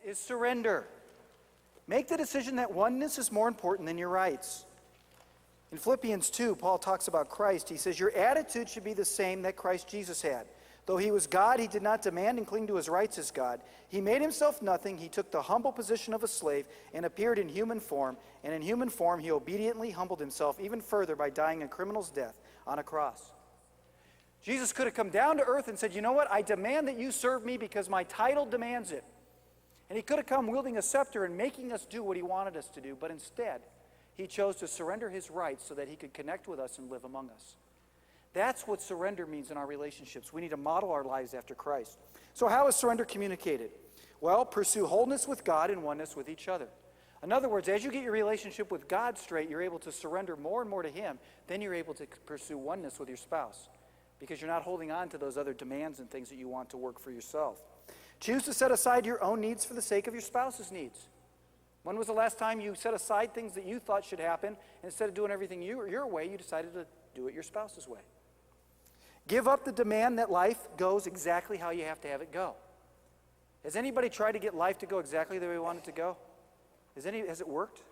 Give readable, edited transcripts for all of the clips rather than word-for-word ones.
is surrender. Make the decision that oneness is more important than your rights. In Philippians 2, Paul talks about Christ. He says, your attitude should be the same that Christ Jesus had. Though he was God, he did not demand and cling to his rights as God. He made himself nothing. He took the humble position of a slave and appeared in human form. And in human form, he obediently humbled himself even further by dying a criminal's death on a cross. Jesus could have come down to earth and said, you know what? I demand that you serve me because my title demands it. And he could have come wielding a scepter and making us do what he wanted us to do. But instead, he chose to surrender his rights so that he could connect with us and live among us. That's what surrender means in our relationships. We need to model our lives after Christ. So how is surrender communicated? Well, pursue wholeness with God and oneness with each other. In other words, as you get your relationship with God straight, you're able to surrender more and more to him. Then you're able to pursue oneness with your spouse because you're not holding on to those other demands and things that you want to work for yourself. Choose to set aside your own needs for the sake of your spouse's needs. When was the last time you set aside things that you thought should happen, and instead of doing everything your way, you decided to do it your spouse's way? Give up the demand that life goes exactly how you have to have it go. Has anybody tried to get life to go exactly the way we want it to go? Has it worked?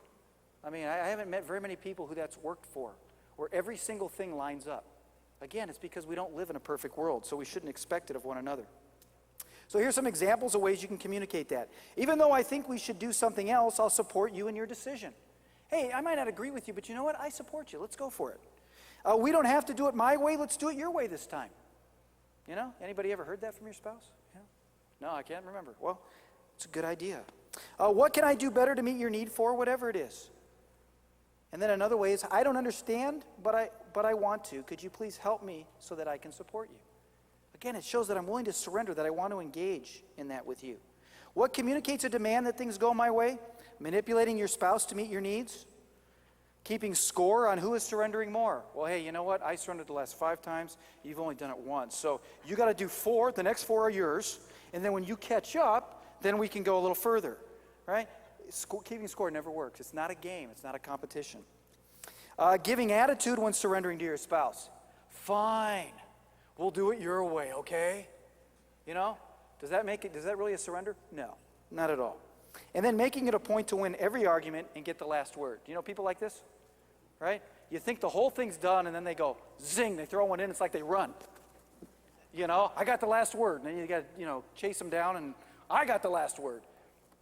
I mean, I haven't met very many people who that's worked for, where every single thing lines up. Again, it's because we don't live in a perfect world, so we shouldn't expect it of one another. So here's some examples of ways you can communicate that. Even though I think we should do something else, I'll support you in your decision. Hey, I might not agree with you, but you know what? I support you. Let's go for it. We don't have to do it my way. Let's do it your way this time. You know, anybody ever heard that from your spouse? Yeah. No, I can't remember. Well, it's a good idea. What can I do better to meet your need for, whatever it is? And then another way is, I don't understand, but I want to. Could you please help me so that I can support you? Again, it shows that I'm willing to surrender, that I want to engage in that with you. What communicates a demand that things go my way? Manipulating your spouse to meet your needs? Keeping score on who is surrendering more. Well, hey, you know what? I surrendered the last 5 times. You've only done it once. So you got to do 4. The next 4 are yours. And then when you catch up, then we can go a little further. Right? Keeping score never works. It's not a game. It's not a competition. Giving attitude when surrendering to your spouse. Fine. We'll do it your way, okay? You know? Does that really a surrender? No, not at all. And then making it a point to win every argument and get the last word. Do you know people like this? Right? You think the whole thing's done, and then they go, zing, they throw one in, it's like they run. You know, I got the last word. And then you got to, chase them down, and I got the last word.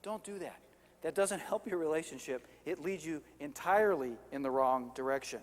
Don't do that. That doesn't help your relationship. It leads you entirely in the wrong direction.